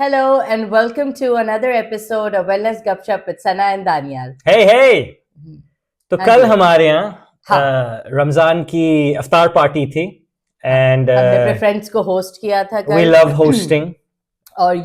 Hello and welcome to another episode of Wellness Gupshup with Sana and Daniel. Hey! तो हाँ कल जी। हमारे यहाँ हाँ। रमजान की अफ्तार पार्टी थी एंड हमने अपने फ्रेंड्स को होस्ट किया था वी कल लव होस्टिंग और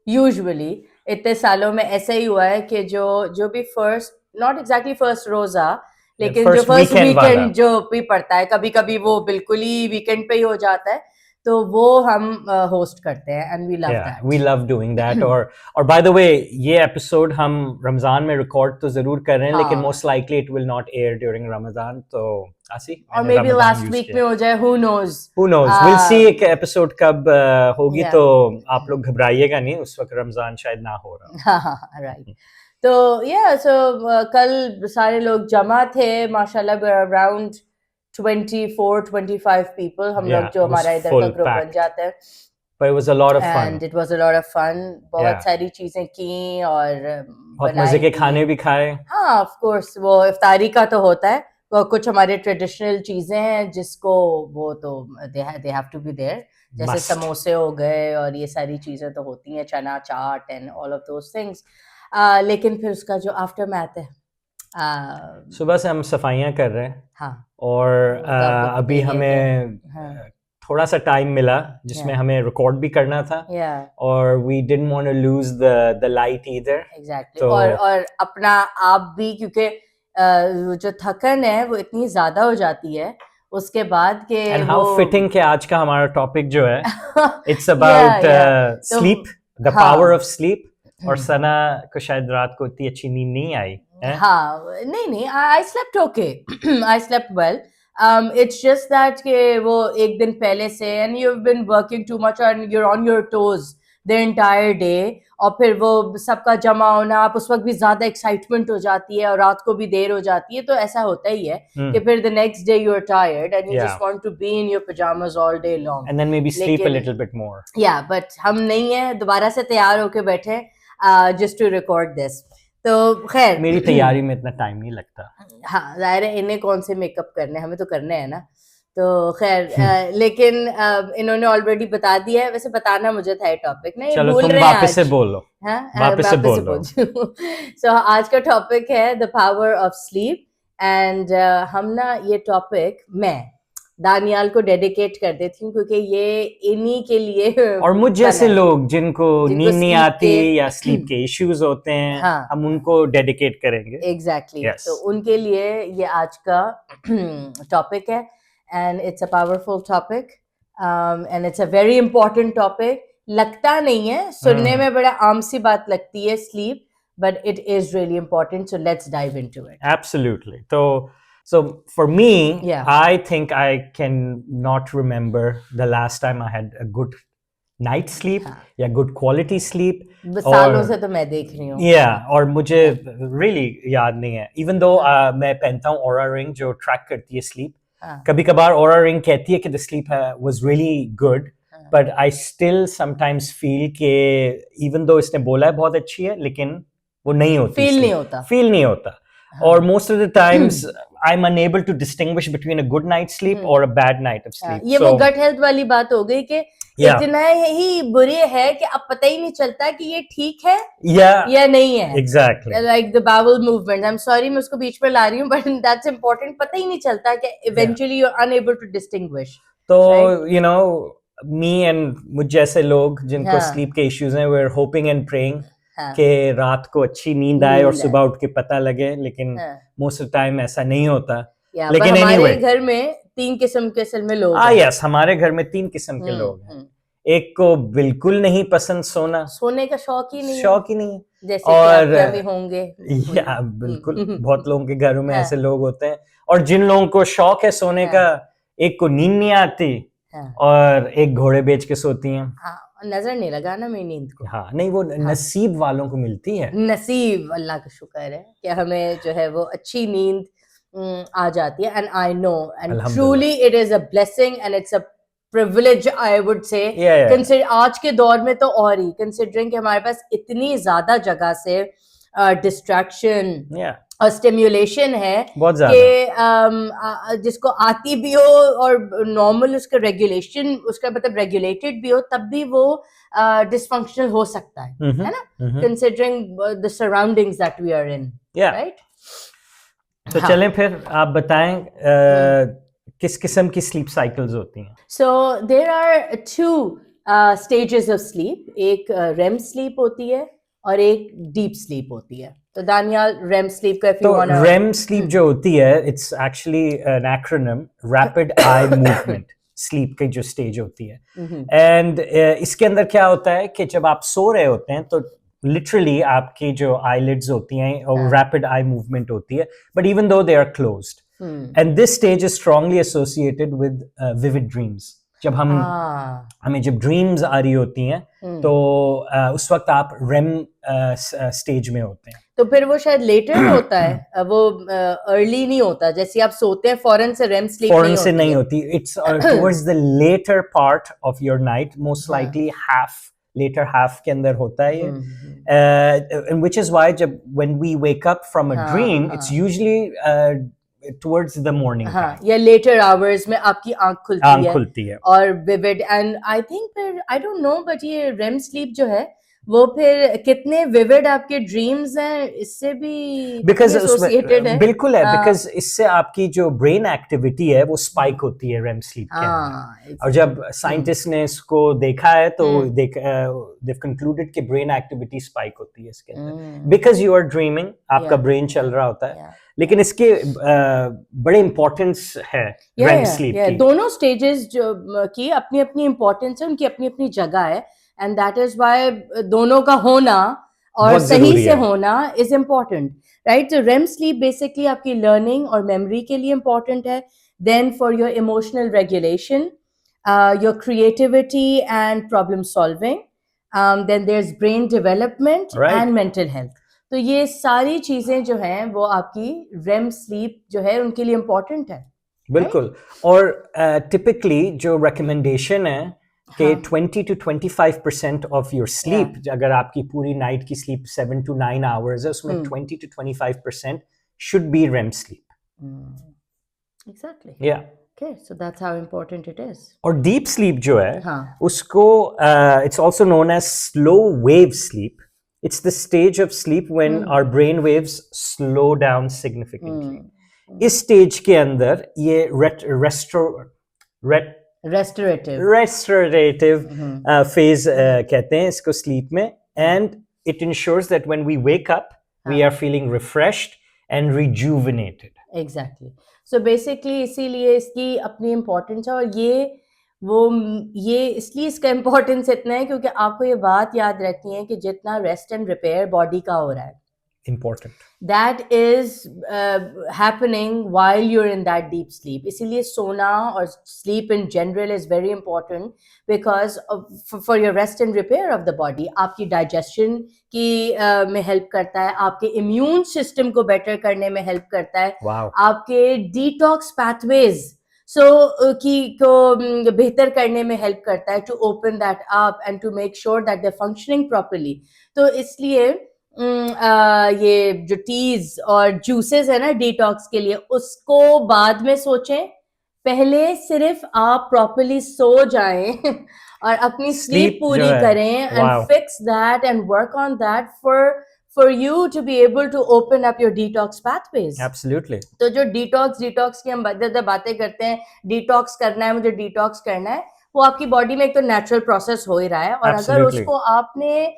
यूजुअली इतने सालों में ऐसा ही हुआ है कि जो भी फर्स्ट नॉट एग्जैक्टली फर्स्ट रोजा लेकिन जो फर्स्ट फर्स्ट वीकेंड वाला वीकेंड जो भी पड़ता है कभी कभी वो बिल्कुल ही वीकेंड पे ही हो जाता है तो वो हम होस्ट करते हैं and we love that we love doing that और बाय द वे ये एपिसोड हम रमजान में रिकॉर्ड तो जरूर कर रहे हैं लेकिन most likely it will not air during Ramzan तो आसी और मे बी लास्ट वीक में हो जाए हु नोज विल सी एक एपिसोड कब होगी Yeah. तो आप लोग घबराइएगा नहीं उस वक्त रमजान शायद ना हो रहा हाँ राइट तो कल सारे लोग जमा थे माशाल्लाह अराउंड 24-25 people हम Yeah, लोग जो it was हमारा इधर full का ग्रुप बन packed. जाता है but it was a lot of fun and it was a lot of fun बहुत Yeah. सारी चीजें की और बहुत बनाई मजे के भी। खाने भी खाए हाँ ऑफ कोर्स वो इफ्तारी का तो होता है वो कुछ हमारे ट्रेडिशनल चीजें हैं जिसको वो तो they have to be there जैसे Must. समोसे हो गए और ये सारी चीजें तो होती हैं chana chaat and all of those things लेकिन फिर उसका जो आफ्टर मैथ है सुबह से हम सफाइयाँ कर रहे हैं हाँ और वो तो आपको पता अभी ही है हमें हाँ। थोड़ा सा टाइम मिला जिसमें Yeah. हमें रिकॉर्ड भी करना था Yeah, और we didn't want to lose the light either exactly. तो और अपना आप भी क्योंकि जो थकन है वो इतनी ज्यादा हो जाती है उसके बाद के एंड वो हाउ फिटिंग के आज का हमारा टॉपिक जो है इट्स Yeah, अबाउट yeah. तो स्लीप द हाँ। पावर ऑफ स्लीप और सना को शायद रात को इतनी अच्छी नींद नहीं आई है हाँ नहीं I slept okay I slept well it's just that कि वो एक दिन पहले से and you have been working too much and you are on your toes the entire day और फिर वो सबका जमा होना आप उस वक्त भी ज्यादा एक्साइटमेंट हो जाती है और रात को भी देर हो जाती है तो ऐसा होता ही है कि फिर the next day you are tired and you Yeah. Just want to be in your pyjamas all day long and then maybe sleep a लेकिन- लिटिल बिट मोर या बट हम नहीं है दोबारा से तैयार होके बैठे जस्ट टू रिकॉर्ड दिस तो खैर मेरी तैयारी में इतना टाइम नहीं लगता हाँ जाहिर है इन्हें कौन से मेकअप करने हमें तो करने हैं ना तो खैर लेकिन इन्होंने ऑलरेडी बता दिया है वैसे बताना मुझे था ये टॉपिक नहीं चलो भूल तुम रहे हैं वापस से आज बोलो हाँ वापस से बोलो। सो आज का टॉपिक है the power of sleep and हम ना ये टॉपिक मैं दानियाल को डेडिकेट कर देती हूँ क्योंकि ये इन्हीं के लिए और मुझ जैसे बना है। लोग जिनको नींद नहीं sleep आती के- या स्लीप के इश्यूज होते हैं हाँ। हम उनको डेडिकेट करेंगे एग्जैक्टली Yes. तो उनके लिए ये आज का टॉपिक है and it's a powerful topic and it's a very important topic लगता नहीं है सुनने में बड़ा आम सी बात लगती है sleep but it is really important so let's dive into it Absolutely. So for me, Yeah. I think I can not remember the last time I had a good night sleep हाँ. या good quality sleep. सालों से तो मैं देख रही हूँ Yeah, और मुझे really याद नहीं है. Even though मैं पहनता हूँ Aura Ring जो track करती है sleep. हाँ. कभी कभार Aura Ring कहती है कि the sleep was really good. But I still sometimes feel कि even though इसने बोला है बहुत अच्छी है लेकिन वो नहीं होती फील sleep. नहीं होता Feel नहीं होता. Or most of the times I'm unable to distinguish between a good night's sleep or a bad night of sleep. ये वो गट हेल्थ वाली बात हो गई कि Yeah. इतना ही बुरी है कि अब पता ही नहीं चलता कि ये ठीक है Yeah, या नहीं है exactly. like the bowel movement I'm sorry मैं उसको बीच में ला रही हूँ but that's important पता ही नहीं चलता कि eventually you're unable to distinguish तो Right. you know me and मुझ जैसे लोग जिनको हाँ. स्लीप के इश्यूज हैं we're hoping and praying हाँ. कि रात को अच्छी नींद आए और नींद सुबह उठ के पता लगे लेकिन हाँ. most of the time ऐसा नहीं होता. या लेकिन पर हमारे anyway. घर में 3 किस्म के असल में लोग Ah हैं। yes, हमारे घर में 3 किस्म के लोग हैं. हम्म। एक को बिल्कुल नहीं पसंद सोना, सोने का शौक ही नहीं है शौक ही नहीं है. जैसे और- कि आपके भी होंगे या बिल्कुल बहुत लोगों के घरों में हाँ. ऐसे लोग होते हैं और जिन लोगों को शौक है सोने हाँ. का एक को नींद नहीं आती हाँ. और एक घोड़े बेच के सोती हैं. हाँ, नजर नहीं लगा ना मेरी नींद को हाँ नहीं वो नसीब वालों को मिलती है. नसीब अल्लाह का शुक्र है कि हमें जो है वो अच्छी नींद आ जाती है एंड आई नो एंड अल्हम्दुलिल्लाह. Truly it is a blessing and it's a privilege I would say Yeah. Consider आज के दौर में तो और ही कंसिडरिंग कि हमारे पास इतनी ज्यादा जगह से डिस्ट्रैक्शन Yeah, और स्टिम्युलेशन है बहुत कि ज्यादा. जिसको आती भी हो और नॉर्मल उसका रेगुलेशन उसका मतलब रेगुलेटेड भी हो तब भी वो डिसफंक्शनल हो सकता है ना, considering the surroundings that we are in, Yeah. Right? तो हाँ. चलें फिर आप बताएं किस किस्म की स्लीप साइकिल्स होती हैं. So there are two stages of sleep. एक REM sleep होती है और एक deep sleep होती है. तो दानियाल REM sleep का if you तो wanna REM स्लीप जो होती है, it's actually an acronym, rapid eye movement sleep की जो स्टेज होती है. एंड इसके अंदर क्या होता है कि जब आप सो रहे होते हैं तो लिटरली आपकी जो आईलिड्स होती हैं और रैपिड आई मूवमेंट होती है, but even though they are closed. And this stage is strongly associated with vivid dreams. जब हमें जब ड्रीम्स आ रही होती हैं तो उस वक्त आप REM स्टेज में होते हैं. तो फिर वो शायद लेटर होता है, वो अर्ली नहीं होता. जैसे आप सोते हैं फौरन से REM sleep फौरन से नहीं होती. It's towards the latter part of your night, most likely later half के अंदर होता है ये. And which is why जब when we wake up from a dream, it's usually towards the morning time. या लेटर आवर्स में आपकी आंख खुलती है और विविड. एंड आई थिंक फिर आई डोंट नो बट ये REM sleep जो है वो फिर कितने विविड आपके ड्रीम्स हैं इससे भी बिकॉज एसोसिएटेड है. बिल्कुल है, बिकॉज इससे आपकी जो ब्रेन एक्टिविटी है वो स्पाइक होती है REM स्लीप के अंदर. और जब साइंटिस्ट ने इसको देखा है तो they've concluded कि ब्रेन एक्टिविटी स्पाइक होती है इसके अंदर बिकॉज यू आर ड्रीमिंग, आपका ब्रेन चल रहा होता है. लेकिन इसके बड़े इंपॉर्टेंस है REM स्लीप की. दोनों स्टेजेस जो की अपनी अपनी इंपॉर्टेंस है, उनकी अपनी अपनी जगह है. And that is why दोनों का होना और सही से होना is important, right? So REM sleep basically आपकी learning और memory के लिए important है. Then for your emotional regulation, your creativity and problem solving. Then there's brain development and mental health. तो ये सारी चीजें जो हैं वो आपकी REM sleep जो है उनके लिए important है. बिल्कुल. और typically जो recommendation है कि 20 to 25% of your sleep, अगर आपकी पूरी नाइट की sleep 7 to 9 hours है, उसमें 20 to 25% should be REM sleep. Exactly. Yeah. Okay, so that's how important it is. और deep sleep जो है उसको it's also known as slow wave sleep. It's the stage of sleep when our brain waves slow down significantly. इस stage के अंदर ये restorative phase कहते हैं इसको sleep में, and it ensures that when we wake up we are feeling refreshed and rejuvenated. Exactly. So basically इसीलिए इसकी अपनी importance है. और ये इसलिए इसका importance इतना है क्योंकि आपको ये बात याद रखनी है कि जितना rest and repair body का हो रहा है, important, that is happening while you're in that deep sleep. इसीलिए सोना और sleep in general is very important because for your rest and repair of the body. आपकी digestion की में help करता है, आपके immune system को better करने में help करता है. wow. आपके detox pathways को बेहतर करने में help करता है, to open that up and to make sure that they're functioning properly. तो इसलिए ये जो टीज और जूसेस है ना डिटॉक्स के लिए, उसको बाद में सोचें. पहले सिर्फ आप प्रॉपर्ली सो जाएं और अपनी स्लीप पूरी करें and fix that and work on that for you to be able to open up your detox pathways. Absolutely. तो जो डिटॉक्स की हम बातें करते हैं, डिटॉक्स करना है, मुझे डिटॉक्स करना है, वो आपकी बॉडी में एक तो नेचुरल प्रोसेस हो ही रहा है. और अगर उसको आपने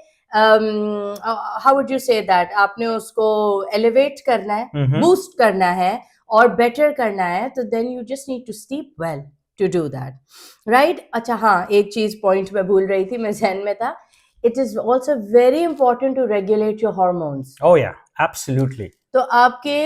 how would you say that, आपने उसको elevate करना है, boost करना है और better करना है, तो then you just need to sleep well to do that, right? अच्छा हाँ, एक चीज point मैं भूल रही थी, मैं ज़हन में था. It is also very important to regulate your hormones. Oh yeah, absolutely. तो आपके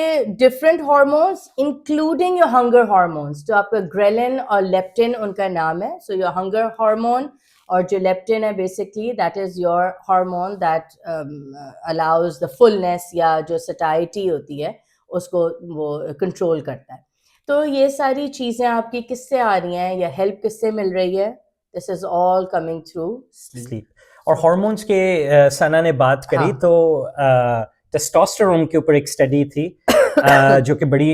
different hormones including your hunger hormones, तो आपका ghrelin और leptin उनका नाम है. So your hunger hormone और जो leptin है basically that is your hormone that allows the fullness या जो satiety होती है उसको वो control करता है. तो ये सारी चीजें आपकी किससे आ रही हैं या help किससे मिल रही है? This is all coming through sleep. और हार्मोन्स के सना ने बात करी तो टेस्टोस्टेरोन के ऊपर एक स्टडी थी जो कि बड़ी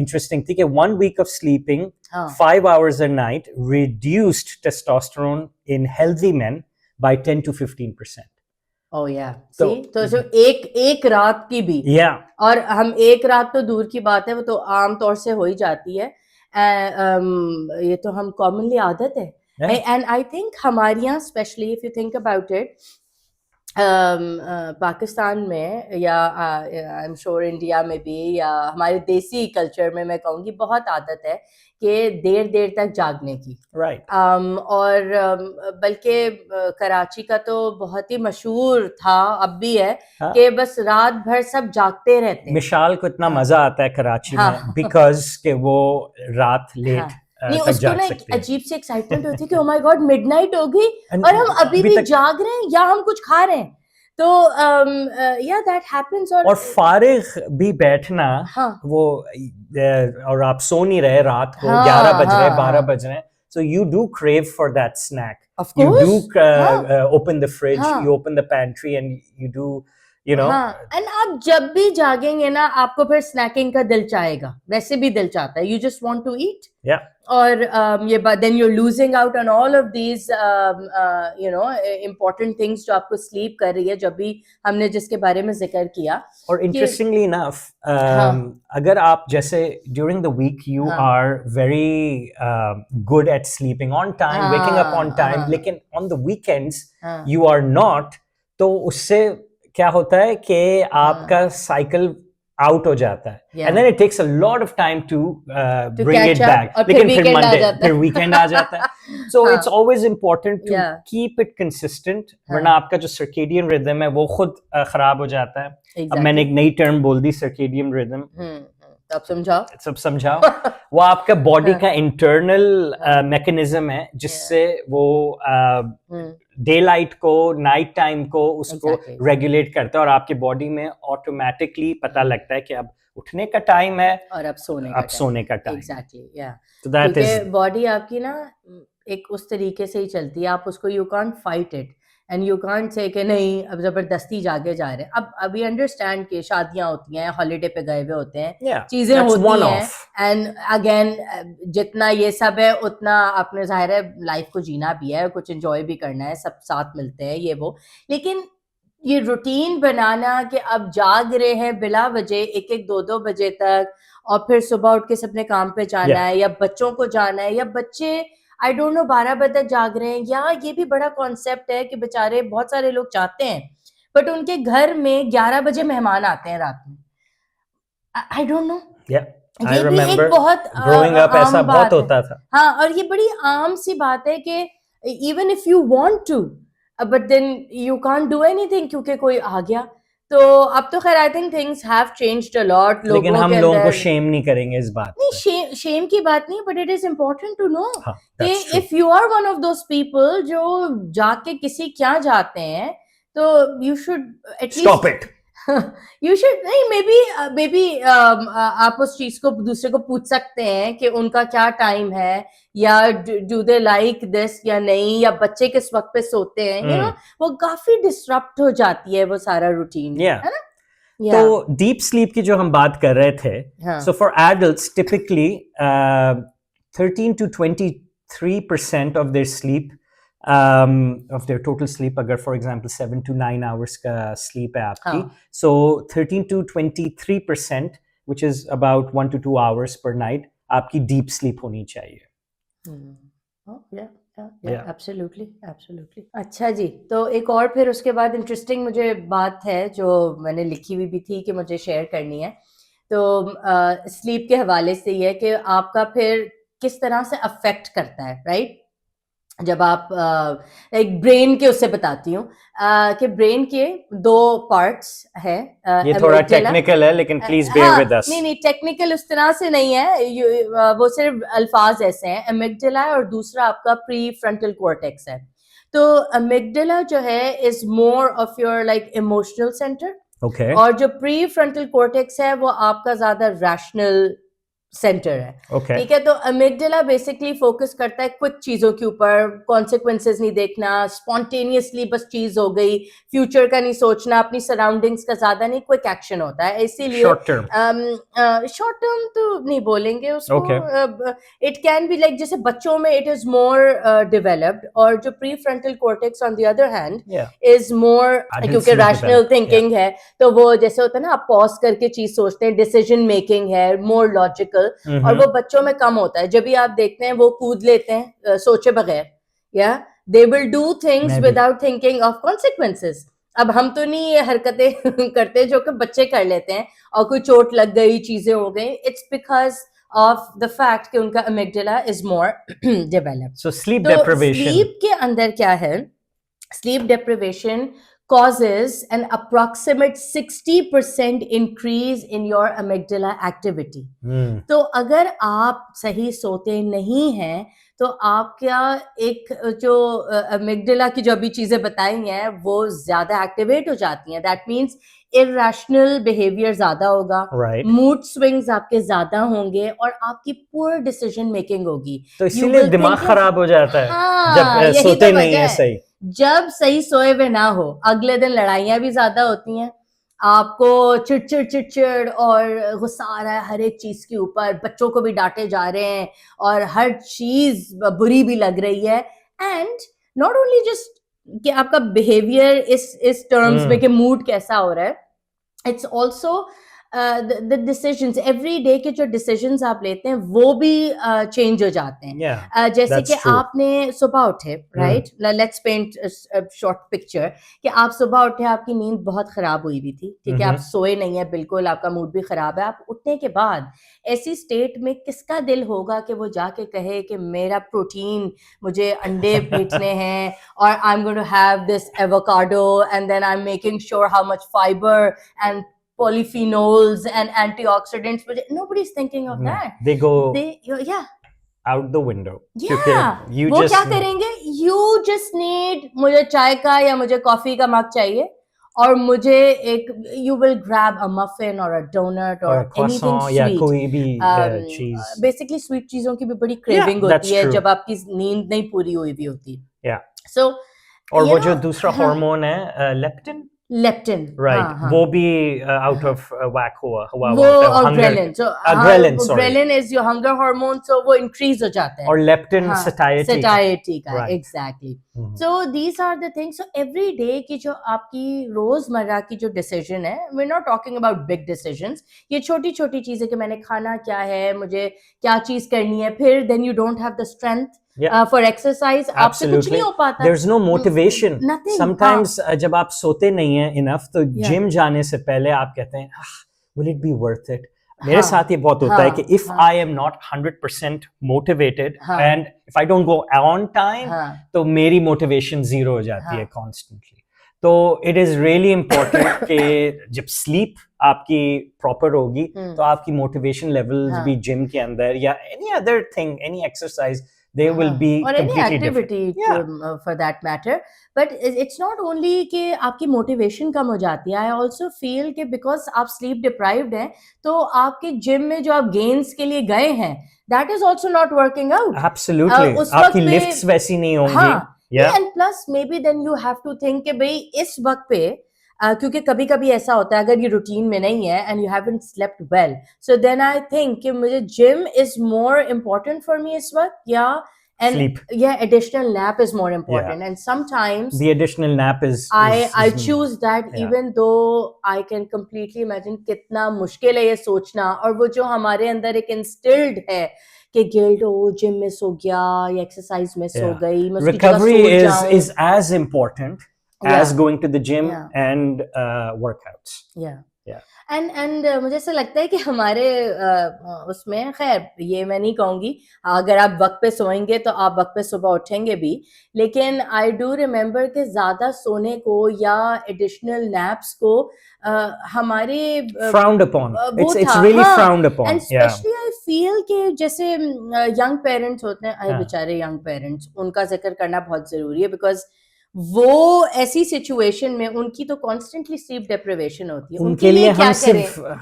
इंटरेस्टिंग थी कि 1 week of sleeping हाँ 5 hours a night reduced testosterone in healthy men by 10 to 15%. ओ या तो- सी तो जो एक रात की भी Yeah, और हम एक रात तो दूर की बात है वो तो आम तौर से हो ही जाती है ये तो हम कॉमनली आदत है yeah. एंड आई थिंक हमारे यहाँ specially if you think about it Pakistan में या आई एम श्योर इंडिया में भी या हमारे देसी कल्चर में मैं कहूँगी बहुत आदत है कि देर देर तक जागने की Right. और बल्कि कराची का तो बहुत ही मशहूर था अब भी है हाँ। कि बस रात भर सब जागते रहते हैं मिशाल को इतना हाँ। मजा आता है कराची हाँ। में बिकॉज के वो रात लेट हाँ। नहीं तक उसको जाग ना एक सकते हैं अजीब सी एक्साइटमेंट होती है कि ओ माय गॉड मिडनाइट हो गई And और हम अभी भी तक जाग रहे हैं या हम कुछ खा रहे हैं तो या दैट हैपेंस और फारिग भी बैठना हाँ वो और आप सो नहीं रहे रात को हाँ, 11 बज रहे हाँ, 12 हाँ। बज रहे so you do crave for that snack. Of You do course open the fridge, हाँ। you open the pantry and you do, you know, हाँ एंड आप जब भी जागेंगे ना आपको फिर स्नैकिंग का दिल चाहेगा वैसे भी दिल चाहता है you just want to eat yeah. और ये then you losing out on all of these you know important things जो आपको स्लीप कर रही है जब भी हमने जिसके बारे में जिक्र किया और interestingly enough, हाँ। अगर आप जैसे during the week you हाँ। are very good at sleeping on time, waking up on time, हाँ। लेकिन on the weekends हाँ you are not, तो उससे क्या होता है कि आपका साइकिल आउट हो जाता है Yeah. and then it takes a lot of time to bring catch it up, back. और फिर लेकिन फिर weekend आ Monday, जाता है। फिर weekend आ जाता है. So हाँ। it's always important to Yeah. keep it consistent, हाँ। वरना आपका जो circadian rhythm है वो खुद खराब हो जाता है. अब exactly. मैंने एक नई टर्म बोल दी सर्केडियन रिदम तो आप समझाओ सब समझाओ वो आपका बॉडी हाँ। का इंटरनल हाँ। मैकेनिज्म है जिससे वो हम्म, डे लाइट को नाइट टाइम को उसको Exactly. रेगुलेट करता है और आपके बॉडी में ऑटोमेटिकली पता लगता है कि अब उठने का टाइम है और अब सोने अब सोने का टाइम एग्जैक्टली या तो दैट क्योंकि इज बॉडी आपकी ना एक उस तरीके से ही चलती है आप उसको you can't fight it and you can't say कि नहीं अब जबरदस्ती जागे जा रहे हैं अब अभी अंडरस्टैंड कि शादियां होती हैं हॉलीडे पे गए हुए होते हैं चीजें होती हैं एंड अगेन जितना ये सब है उतना आपने जाहिर है लाइफ को जीना भी है कुछ एंजॉय भी करना है सब साथ मिलते हैं ये वो लेकिन ये रूटीन बनाना कि अब जाग रहे हैं बिला वजह एक एक दो बजे तक और फिर सुबह उठ के सबने काम पे जाना है या बच्चों को जाना है या बच्चे आई डोंट नो 12 बजे तक जाग रहे हैं या ये भी बड़ा कॉन्सेप्ट है कि बेचारे बहुत सारे लोग चाहते हैं बट उनके घर में 11 बजे मेहमान आते हैं रात में I don't know I remember बहुत ग्रोइंग अप ऐसा बहुत होता था हाँ और ये बड़ी आम सी बात है कि even if you want to but then you can't do anything क्योंकि कोई आ गया तो अब तो खैर I think things have changed a lot लेकिन हम लोगों को शेम नहीं करेंगे इस बात नहीं शेम की बात नहीं but it is important to know हाँ, कि if you are one of those people जो जाके किसी क्या जाते हैं तो you should at least stop it you should नहीं मे बी आप उस चीज को दूसरे को पूछ सकते हैं कि उनका क्या टाइम है या डू दे लाइक दिस या नहीं या बच्चे किस वक्त पे सोते हैं यू नो वो काफी डिस्टरप्ट हो जाती है वो सारा रूटीन है ना तो डीप स्लीप की जो हम बात कर रहे थे so for adults typically 13 to 23% of their sleep of their total sleep अगर for example 7 to 9 hours का sleep है आपकी so 13 to 23% which is about 1 to 2 hours per night आपकी deep sleep होनी चाहिए एब्सोल्युटली अच्छा जी तो एक और फिर उसके बाद इंटरेस्टिंग मुझे बात है जो मैंने लिखी हुई भी थी कि मुझे शेयर करनी है तो स्लीप के हवाले से ये है कि आपका फिर किस तरह से अफेक्ट करता है राइट जब आप एक ब्रेन के उससे बताती हूँ कि ब्रेन के दो पार्ट्स है ये थोड़ा टेक्निकल है लेकिन प्लीज बेयर विद अस नहीं टेक्निकल उस तरह से नहीं है वो सिर्फ अल्फाज ऐसे हैं एमिगडाला और दूसरा आपका प्री फ्रंटल कॉर्टेक्स है तो एमिगडाला जो है is more of your like emotional centre okay. और जो प्री फ्रंटल कॉर्टेक्स है वो आपका ज्यादा रैशनल सेंटर है, Okay. ठीक है। तो अमिगडाला बेसिकली फोकस करता है क्विक चीजों के ऊपर, कॉन्सिक्वेंसेस नहीं देखना, स्पॉन्टेनियसली बस चीज हो गई, फ्यूचर का नहीं सोचना, अपनी सराउंडिंग्स का ज्यादा नहीं, क्विक एक्शन होता है। इसीलिए Short term. शॉर्ट टर्म तो नहीं बोलेंगे उसको, Okay. It can be like जैसे बच्चों में इट इज मोर डेवलप्ड, और जो pre frontal cortex on the other hand Yeah. Is more, Adults क्योंकि में रैशनल develop, थिंकिंग है, तो वो जैसे होता है ना, आप पॉज करके चीज सोचते हैं, डिसीजन मेकिंग है मोर लॉजिकल, और वो बच्चों में कम होता है। जब भी आप देखते हैं वो कूद लेते हैं सोचे बगैर, या दे विल डू थिंग्स मैं भी। Without thinking of consequences. अब हम तो नहीं ये हरकतें करते जो कि बच्चे कर लेते हैं, और कोई चोट लग गई, चीजें हो गई, it's because of the fact कि उनका amygdala is more developed. So sleep तो deprivation. स्लीप के अंदर क्या है, sleep deprivation causes an approximate 60% increase in your amygdala activity. Hmm. तो अगर आप सही सोते नहीं हैं तो आपका एक जो अमिगडाला की जो अभी चीजें बताई हैं वो ज्यादा एक्टिवेट हो जाती हैं। दैट मीन्स इरेशनल बिहेवियर ज्यादा होगा, Right. मूड स्विंग्स आपके ज्यादा होंगे, और आपकी पुअर डिसीजन मेकिंग होगी। तो You इसीलिए will दिमाग think of- खराब हो जाता है हाँ, जब यही सोते तो नहीं वजह है है। सही। जब सही सोए हुए ना हो, अगले दिन लड़ाइयां भी ज्यादा होती हैं, आपको चिड़चिड़ और गुस्सा आ रहा है हर एक चीज के ऊपर, बच्चों को भी डांटे जा रहे हैं और हर चीज बुरी भी लग रही है। एंड नॉट ओनली जस्ट कि आपका बिहेवियर इस टर्म्स में कि मूड कैसा हो रहा है, it's also the decisions, every day के जो डिसीजंस आप लेते हैं वो भी चेंज हो जाते हैं। Yeah, जैसे that's कि true. आपने सुबह उठे, right, let's paint short picture कि आप सुबह उठे, आपकी नींद बहुत खराब हुई हुई थी, ठीक है, आप सोए नहीं है बिल्कुल, आपका मूड भी खराब है। आप उठने के बाद ऐसी स्टेट में किसका दिल होगा कि वो जाके कहे कि मेरा प्रोटीन, मुझे अंडे फेंटने हैं, और I am going to have this avocado and then I am making sure how much fibre and polyphenols and antioxidants, but nobody's thinking of that. They go Yeah, out the window. yeah. You वो just क्या करेंगे, you just need, मुझे चाय का या मुझे coffee का मग चाहिए, और मुझे एक, you will grab a muffin or a donut or or a anything croissant या sweet. कोई भी चीज. Basically sweet चीजों की भी बड़ी craving that's होती है true. जब आपकी नींद नहीं पूरी हुई भी होती। Yeah. So और you वो जो know, दूसरा हाँ, हार्मोन है लेप्टिन, लेप्टिन, राइट, हाँ, हाँ, वो भी आउट ऑफ whack हुआ वो होता है, और hunger. Ghrelin, so ghrelin, sorry. Ghrelin is your hunger hormone, so वो इंक्रीज हो जाता है। और लेप्टिन हाँ, satiety satiety का, Right. Exactly. So these are the things. So every day की जो आपकी रोजमर्रा की जो डिसीजन है, we are not talking about big decisions, ये छोटी छोटी चीजें कि मैंने खाना क्या है, मुझे क्या चीज करनी है, फिर then you don't have the strength for exercise, आपसे कुछ नहीं हो पाता, there's no motivation. nothing. Sometimes जब आप सोते नहीं हैं enough तो जिम जाने से पहले आप कहते हैं will it be worth it. मेरे साथ ये बहुत होता है कि if I am not 100% motivated and if I don't go on time तो मेरी motivation zero हो जाती है constantly. तो it is really important कि जब sleep आपकी proper होगी तो आपकी motivation levels भी gym के अंदर या any other thing, any exercise, they will be or any completely activity for that matter. But it's not only कि आपकी motivation कम हो जाती है, I also feel कि because आप sleep deprived हैं तो आपके gym में जो आप gains के लिए गए हैं, that is also not working out. Absolutely. आपकी lifts वैसी नहीं होंगी. And plus maybe then you have to think कि भाई इस वक्त पे क्योंकि कभी कभी ऐसा होता है अगर ये रूटीन में नहीं है and you haven't slept well, so then I think कि मुझे gym is more important for me इस वक्त, and sleep. Additional nap is more important. And sometimes the additional nap is I choose that, even though I can completely imagine कितना मुश्किल है ये सोचना, और वो जो हमारे अंदर एक instilled है कि गिल्ट, ओ जिम मिस हो गया या एक्सरसाइज मिस हो गई, मैं उसकी जगह recovery so is as important as going to the gym and workouts. and मुझे ऐसा लगता है कि हमारे उसमें, खैर ये मैं नहीं कहूँगी, अगर आप वक्त पे सोएंगे तो आप वक्त पे सुबह उठेंगे भी, लेकिन आई डू रिमेम्बर कि ज़्यादा सोने को या एडिशनल नैप्स को हमारे frowned upon. It's really frowned upon. And especially I feel कि जैसे यंग पेरेंट्स होते हैं, बेचारे यंग पेरेंट्स, उनका जिक्र करना बहुत ज़रूरी है, बिकॉज वो ऐसी सिचुएशन में उनकी तो कॉन्स्टेंटली स्लीप डेप्रिवेशन होती है, उनके लिए क्या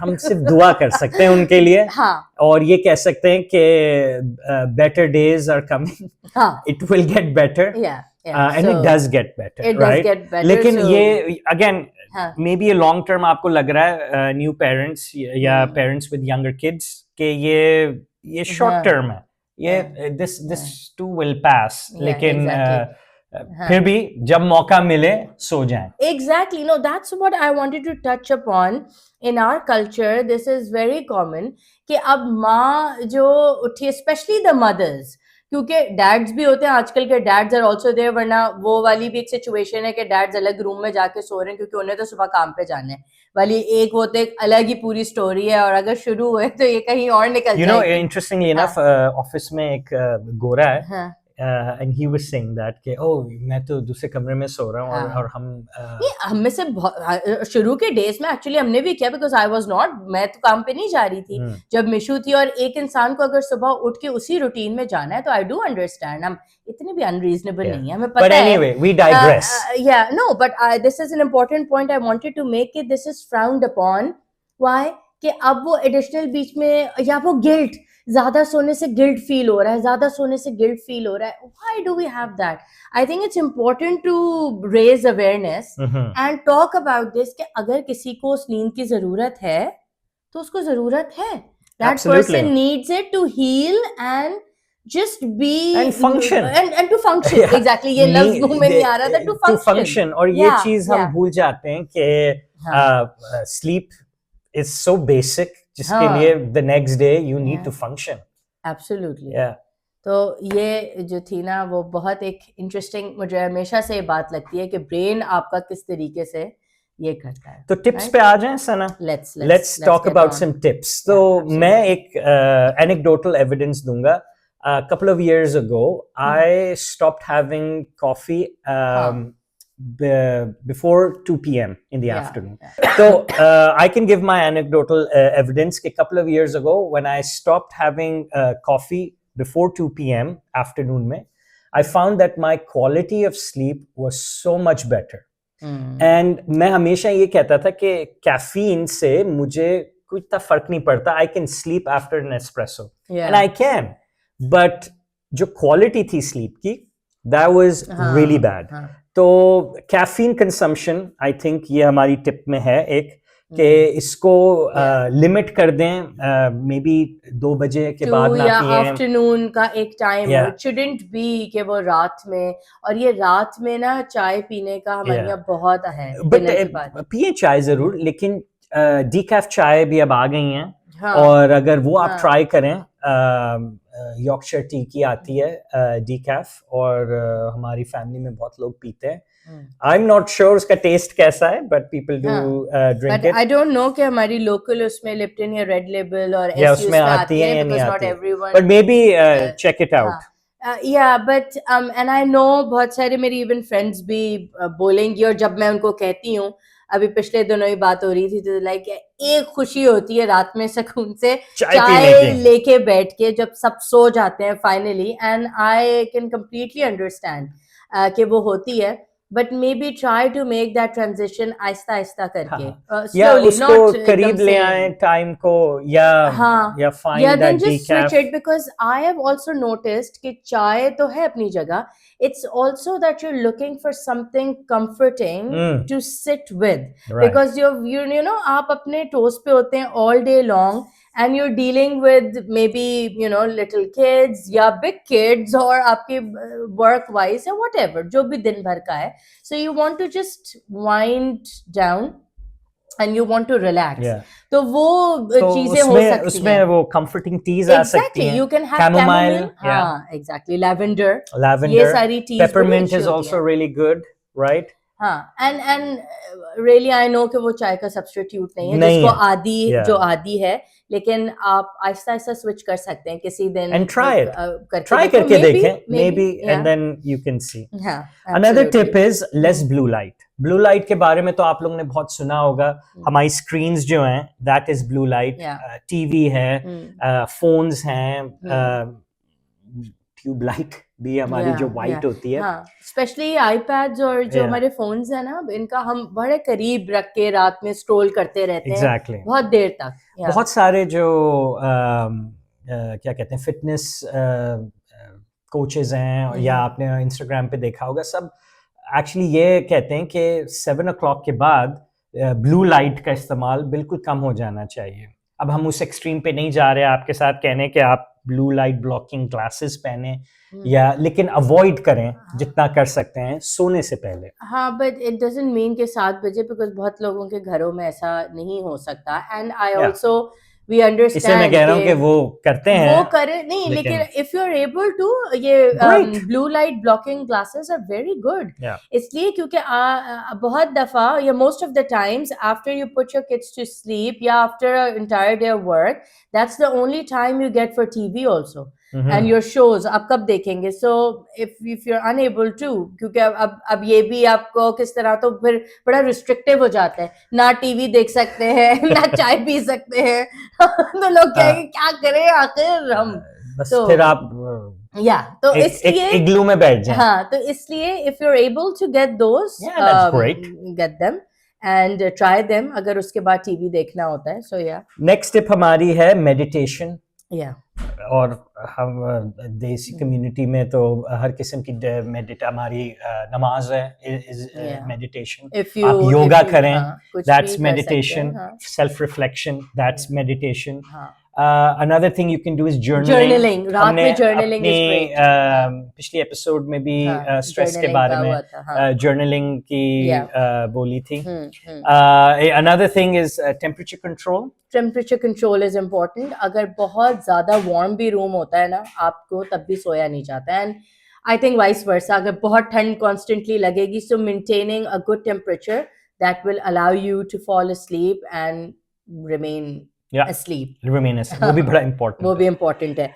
हम सिर्फ दुआ कर सकते हैं उनके लिए हाँ और ये कह सकते हैं कि better days are coming, हाँ it will get better, and it does get better, it does right? get better, लेकिन so- ये again हाँ maybe a long term आपको लग रहा है new parents या parents with younger kids कि ये short हाँ, term है, ये this too will pass, लेकिन exactly. फिर भी जब मौका मिले सो जाएं. Exactly. No, that's what I wanted to touch upon. In our culture, this is very common कि अब माँ जो उठी, especially the mothers, क्योंकि डैड्स भी होते हैं आजकल के, डैड्स आर ऑल्सो देयर, वरना वो वाली भी एक सिचुएशन है कि डैड्स अलग रूम में जाके सो रहे हैं क्योंकि उन्हें तो सुबह काम पे जाना है वाली एक, वो तो एक अलग ही पूरी स्टोरी है, और अगर शुरू हुए तो ये कहीं और निकल You know, जाएगी. interestingly enough, ऑफिस में एक गोरा है, हाँ. and he was saying that कि oh मैं तो दूसरे कमरे में सो रहा हूँ और हम नहीं, हम में से शुरू के डेज में एक्चुअली हमने भी किया, बिकॉज आई वाज नॉट, मैं तो काम पे नहीं जा रही थी जब मिशू थी, और एक इंसान को अगर सुबह उठ के उसी रूटीन में जाना है तो आई डू अंडरस्टैंड, हम इतने भी अनरीजनेबल नहीं है, हमें पता but anyway, we digress. Yeah, no, but this is an important point I wanted to make it. This is frowned upon. Why? कि अब वो एडिशनल बीच में, या वो गिल्ट, ज्यादा सोने से गिल्ट फील हो रहा है, ज्यादा सोने से गिल्ट फील हो रहा है. Why do we have that? I think it's important to raise awareness and talk about this कि अगर किसी को उस नींद की जरूरत है तो उसको जरूरत है. That person needs it to heal and just be and function and to function. Yeah. Exactly, ये लफ्ज मुंह में नहीं आ रहा था, to function. और ये चीज हम भूल जाते हैं कि sleep is so basic, जिसके लिए the next day you need to function. Absolutely. Yeah. तो ये जो थी ना वो बहुत एक इंटरेस्टिंग, मुझे हमेशा से बात लगती है कि ब्रेन आपका किस तरीके से ये करता है. तो टिप्स पे आ जाएं सना. Let's talk about some tips. तो मैं एक anecdotal evidence दूंगा. A couple of years ago, I stopped having coffee before 2 p.m. in the afternoon. So I can give my anecdotal evidence. A couple of years ago, when I stopped having coffee before 2 p.m. afternoon mein, I found that my quality of sleep was so much better. And मैं हमेशा ये कहता था कि caffeine से मुझे कोई इतना फर्क नहीं पड़ता. I can sleep after an espresso. And I can. But जो क्वालिटी थी स्लीप की, that was really bad. तो कैफीन कंजम्पशन, आई थिंक ये हमारी टिप में है एक, कि इसको लिमिट कर दें, मे बी 2 बजे के बाद ना पिएं. आफ्टरनून का एक टाइम, इट शुडंट बी कि वो रात में, और ये रात में ना चाय पीने का हमारे यहाँ बहुत है. बट पिए चाय जरूर, लेकिन डीकैफ चाय भी अब आ गई हैं. और अगर वो आप ट्राई करें, यॉर्कशायर टी की आती है डीकैफ, और हमारी फैमिली में बहुत लोग पीते हैं. आई एम नॉट श्योर उसका टेस्ट कैसा है, but people do drink it. I don't know कि हमारी लोकल उसमें लिप्टन या रेड लेबल और उसमें आती है या नहीं आती, but maybe check it out. Yeah, but and I know बहुत सारे मेरी इवन फ्रेंड्स भी बोलेंगी, और जब मैं उनको कहती हूँ, अभी पिछले दिनों ही बात हो रही थी, तो लाइक एक खुशी होती है रात में सुकून से चाय लेके बैठ के जब सब सो जाते हैं finally, and I can completely understand कि वो होती है. But maybe try to make that transition आहिस्ता आहिस्ता करके, या उसको करीब ले आए टाइम को, या find that switch it, because I have also noticed कि चाय तो है अपनी जगह, it's also that you're looking for something comforting to sit with, because you know आप अपने toes पे होते हैं all day long, and you're dealing with maybe little kids या big kids, और आपके work wise या whatever जो भी दिन भर का है, so you want to just wind down and you want to relax. तो वो चीजें हो सकती हैं. उसमें वो comforting teas आ सकती हैं. You can have chamomile. हाँ, exactly. Lavender. ये सारी teas. Peppermint is also really good, right? हाँ, and really I know कि वो चाय का substitute नहीं है, जिसको जो आदी है, लेकिन आप आहिस्ता आहिस्ता switch कर सकते हैं किसी दिन. And try it. Try करके देखें, maybe, and then you can see. Another tip is less blue light. Blue light के बारे में तो आप लोगों ने बहुत सुना होगा. हमारी screens जो हैं, that is blue light. TV है, phones हैं, ट्यूब लाइट भी हमारी जो वाइट होती है, हाँ, स्पेशली आईपैड्स और जो Yeah. हमारे फोन्स है ना, इनका हम बड़े करीब रख के रात में स्क्रॉल करते रहते हैं एग्जैक्टली बहुत देर तक। बहुत सारे जो क्या कहते हैं फिटनेस कोचेज हैं या आपने इंस्टाग्राम पे देखा होगा, सब एक्चुअली ये कहते हैं कि 7 o'clock के बाद ब्लू लाइट का इस्तेमाल बिल्कुल कम हो जाना चाहिए। अब हम उस एक्सट्रीम पे नहीं जा रहे हैं आपके साथ कहने कि आप ब्लू लाइट ब्लॉकिंग ग्लासेस पहने या, लेकिन अवॉइड करें जितना कर सकते हैं सोने से पहले। हाँ, बट इट डजंट मीन कि 7 बजे, बिकॉज बहुत लोगों के घरों में ऐसा नहीं हो सकता। And I Yeah. Also we इसलिए मैं अंडरस्टैंड कह रहा हूँ कि वो करते हैं, वो करे नहीं, लेकिन if you are able to, ये Great. Blue light blocking glasses are very good. Yeah. इसलिए क्योंकि बहुत दफा या most of the times after you put your kids to sleep या after a entire day of work, that's the only time you get for TV also and your shows. आप कब देखेंगे? So if you are unable to, क्योंकि अब ये भी आपको किस तरह, तो फिर बड़ा रिस्ट्रिक्टिव हो जाता है, ना टीवी देख सकते हैं ना चाय पी सकते हैं तो लोग कहेंगे क्या करें आखिर हम। बस तो फिर आप तो इसलिए इग्लू में बैठ जाएं। हाँ, तो इसलिए if you are able to get those, that's great. Get them and try them, अगर उसके बाद टीवी देखना होता है। सो नेक्स्ट टिप हमारी है मेडिटेशन। या और हम देसी कम्युनिटी में तो हर किस्म की हमारी नमाज है इज मेडिटेशन। आप योगा करें, that's meditation. Self reflection, that's meditation. Another thing you can do is journaling. रात में journaling is great. पिछली एपिसोड में भी स्ट्रेस के बारे में journaling की बोली थी। Another thing is temperature control. Temperature control is important. अगर बहुत ज़्यादा वार्म भी रूम होता है ना आपको, तब भी सोया नहीं जाता। And I think vice versa, अगर बहुत ठंड कॉन्स्टेंटली लगेगी, so maintaining a good temperature that will allow you to fall asleep and remain asleep. Remain asleep. वो भी बड़ा important वो भी important है।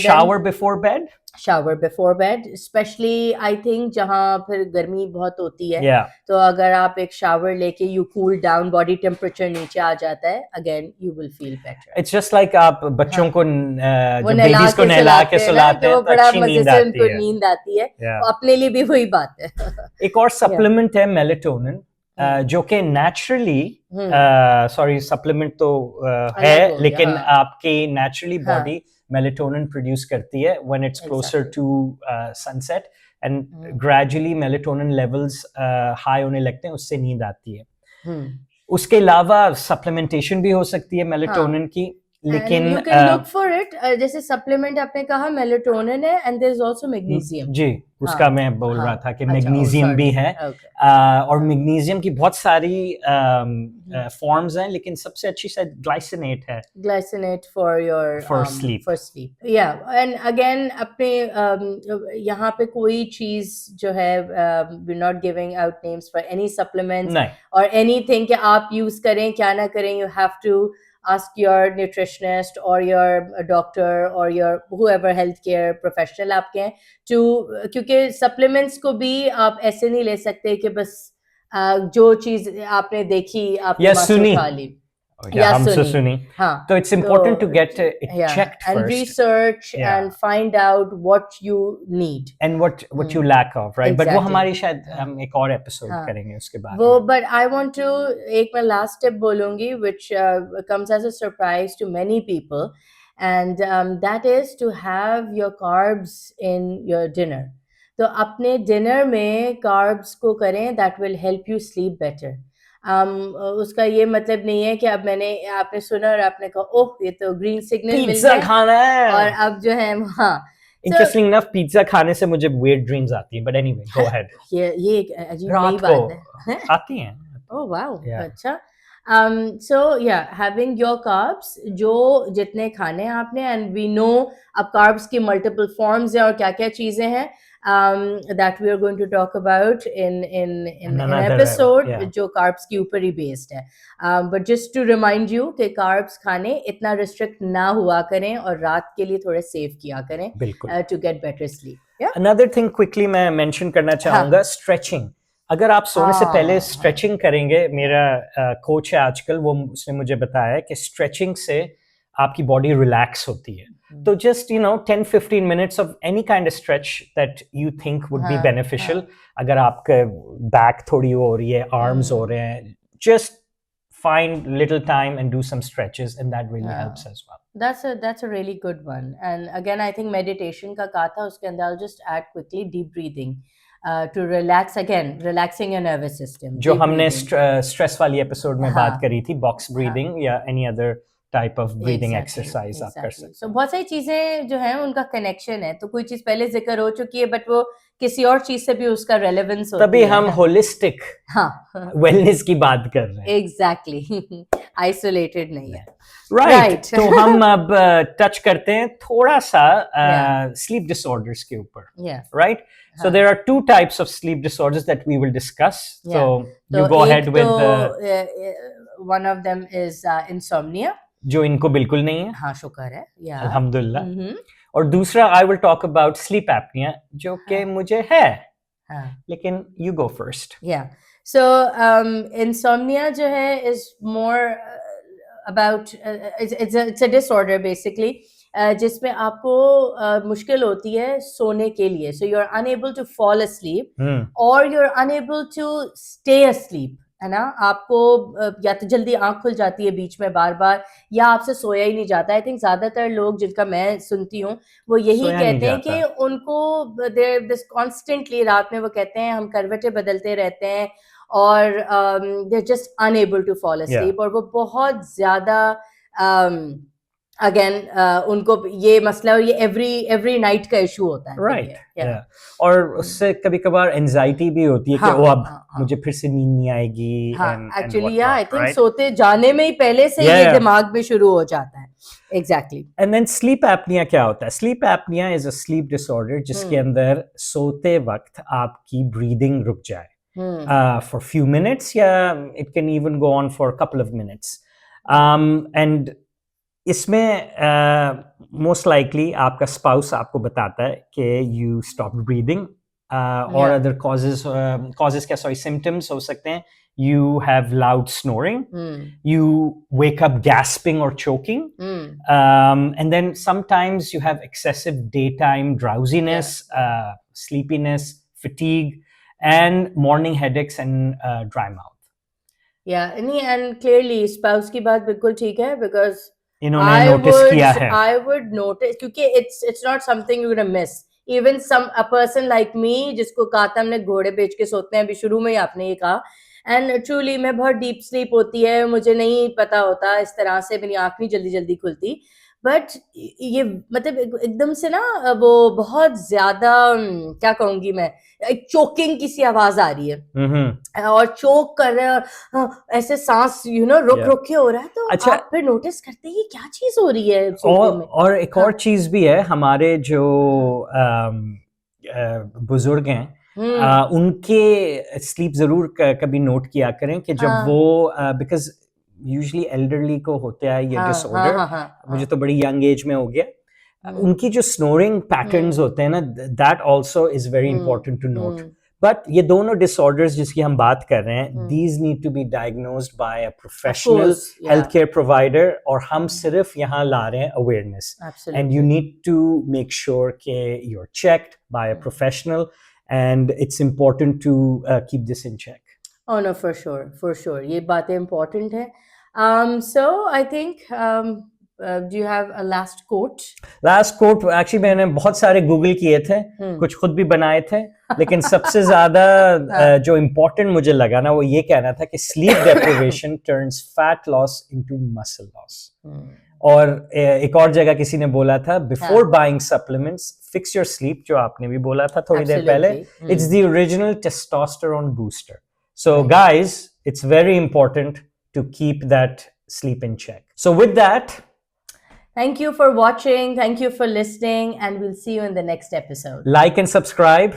shower before bed. Shower before bed, specially I think जहाँ फिर गर्मी बहुत होती है, तो अगर आप एक शावर लेके you cool down, body temperature नीचे आ जाता है, again you will feel better. It's just like आप बच्चों को जो बेबीज को नहला के सुलाते हैं, बड़ा मजे से उनको नींद आती है, तो अपने लिए भी वही बात है। एक और सप्लीमेंट है मेलेटोनिन, जो कि नेचुरली, सॉरी सप्लीमेंट तो है, लेकिन आपकी नेचुरली बॉडी मेलेटोनिन प्रोड्यूस करती है when it's closer to sunset, and gradually melatonin levels high होने लगते हैं, उससे नींद आती है। उसके अलावा सप्लीमेंटेशन भी हो सकती है मेलेटोनिन की, लेकिन you can look for it, जैसे सप्लीमेंट आपने कहा मेलेटोनिन है, and there is also magnesium. जी, उसका मैं बोल रहा था कि मैग्नीशियम भी है। और मैग्नीशियम की बहुत सारी फॉर्म्स हैं, लेकिन सबसे अच्छी शायद ग्लाइसिनेट है। ग्लाइसिनेट फॉर स्लीप या। एंड अगेन अपने यहाँ पे कोई चीज जो है, we not giving out names for any supplements और एनीथिंग कि आप यूज करें क्या ना करें, you have to ask your nutritionist or your doctor or your whoever healthcare professional आपके हैं to, क्योंकि supplements को भी आप ऐसे नहीं ले सकते कि बस जो चीज आपने देखी आपने उठा ली सुनी। तो it's important to get it checked and first, research and find out what you need and what you lack of, right? But वो हमारी शायद हम एक और एपिसोड करेंगे उसके बाद वो। But I want to, एक मैं last tip बोलूंगी which comes as a surprise to many people, and that is to have your carbs in your dinner. तो अपने डिनर में कार्ब्स को करें, that will help you sleep better. उसका ये मतलब नहीं है कि अब आपने सुना और आपने कहा ओह ये तो ग्रीन सिग्नल मिल गया खाना है और अब जो है इंटरेस्टिंग इनफ पिज्जा खाने से मुझे weird dreams आती हैं, but anyway go ahead. ये एक अजीब नई बात है। आती हैं। ओह वाओ, अच्छा। so yeah, having your carbs, जो जितने खाने आपने, and we know अब carbs की multiple forms हैं और क्या क्या चीजें हैं, that we are going to talk about in an episode जो carbs के ऊपर ही based है। but just to remind you कि carbs खाने इतना restrict ना हुआ करें और रात के लिए थोड़े safe किया करें, to get better sleep. Another thing quickly मैं mention करना चाहूँगा, stretching. अगर आप सोने से पहले स्ट्रेचिंग करेंगे, मेरा कोच है आजकल, वो उसने मुझे बताया कि स्ट्रेचिंग से आपकी बॉडी रिलैक्स होती है। तो just 10-15 minutes of any kind of stretch that you think would be beneficial. अगर आपका back थोड़ी हो रही है, arms हो रहे हैं, just find little time and do some stretches, and that really helps as well. That's a really good one. And again, I think meditation का कहा था उसके अंदर, I'll just add quickly deep breathing to relax, again relaxing your nervous system. जो हमने stress वाली episode में बात करी थी, box breathing या any other type of breathing exercise आप कर सकते हैं. So बहुत सारी चीजें जो हैं उनका connection है, तो कोई चीज पहले जिक्र हो चुकी है but वो किसी और चीज से भी उसका relevance होती है. तभी हम holistic wellness की बात कर रहे हैं. Exactly. Isolated नहीं है. Right. तो हम अब touch करते हैं थोड़ा सा sleep disorders के ऊपर. Yeah. Right. So there are two types of sleep disorders that we will discuss. So you go ahead with one of them is insomnia. जो इनको बिल्कुल नहीं है. हाँ, शुक्र है. Yeah. अल्हम्दुलिल्लाह. और दूसरा I will talk about sleep apnea जो कि मुझे है. लेकिन you go first. Yeah. So insomnia जो है is more about it's a disorder basically. जिसमें आपको मुश्किल होती है सोने के लिए. So you're unable to fall asleep or you're unable to stay asleep. है ना, आपको या तो जल्दी आंख खुल जाती है बीच में बार बार, या आपसे सोया ही नहीं जाता. आई थिंक ज्यादातर लोग जिनका मैं सुनती हूँ वो यही कहते हैं कि उनको दिस कॉन्स्टेंटली रात में वो कहते हैं हम करवटें बदलते रहते हैं और they just unable to fall asleep. और वो बहुत ज्यादा अगेन उनको ये मसला और ये एवरी नाइट का इशू होता है. राइट. और उससे कभी कभार एंजाइटी भी होती है कि वो अब मुझे फिर से नींद नहीं आएगी. एक्चुअली आई थिंक सोते जाने में ही पहले से ये दिमाग में शुरू हो जाता है. Exactly. And then sleep apnoea क्या होता है? Sleep apnoea is a sleep disorder जिसके अंदर सोते वक्त आपकी ब्रीदिंग रुक जाए for few minutes, it can even go on for a couple of minutes. And इसमें most likely आपका spouse आपको बताता है कि you stopped breathing or other causes क्या symptoms हो सकते हैं. You have loud snoring, you wake up gasping or choking, and then sometimes you have excessive daytime drowsiness, sleepiness, fatigue, and morning headaches and dry mouth. Yeah, and clearly spouse की बात बिल्कुल ठीक है because इन्होंने notice किया है. I would notice क्योंकि it's not something you're gonna miss. Even a person like me जिसको कहा था हमने घोड़े बेच के सोते हैं, अभी शुरू में ही आपने ये कहा, and truly मैं बहुत deep sleep होती है, मुझे नहीं पता होता इस तरह से, मेरी आँख नहीं जल्दी जल्दी खुलती. बट ये मतलब एकदम से ना वो बहुत ज्यादा क्या कहूंगी मैं, एक चोकिंग की सी आवाज आ रही है और चोक कर रहे हैं, ऐसे सांस रुक के हो रहा है. तो अच्छा, आप फिर नोटिस करते हैं क्या चीज हो रही है. और एक और चीज भी है, हमारे जो बुजुर्ग हैं उनके स्लीप जरूर कभी नोट किया करें कि जब वो बिकॉज यूजुअली एल्डरली को होता है ये डिसऑर्डर. मुझे तो बड़ी यंग एज में हो गया. उनकी जो स्नोरिंग पैटर्न्स होते हैं ना, that also is very important to note. But ये दोनों डिसऑर्डर्स जिसकी हम बात कर रहे हैं, these need to be diagnosed by a professional health care provider, और हम सिर्फ यहाँ ला रहे हैं awareness. And you need to make sure कि you are checked by a professional, and it's important to keep this in check. Oh no, for sure. ये बातें important है. So I think do you have a last quote? Last quote actually मैंने बहुत सारे Google किए थे, कुछ खुद भी बनाए थे, लेकिन सबसे ज्यादा जो important मुझे लगा ना, वो ये कहना था कि sleep deprivation turns fat loss into muscle loss. और एक और जगह किसी ने बोला था, before buying supplements, fix your sleep, जो आपने भी बोला था थोड़ी देर पहले. It's the original testosterone booster. So guys, it's very important to keep that sleep in check. So with that, thank you for watching, thank you for listening, and we'll see you in the next episode. Like and subscribe.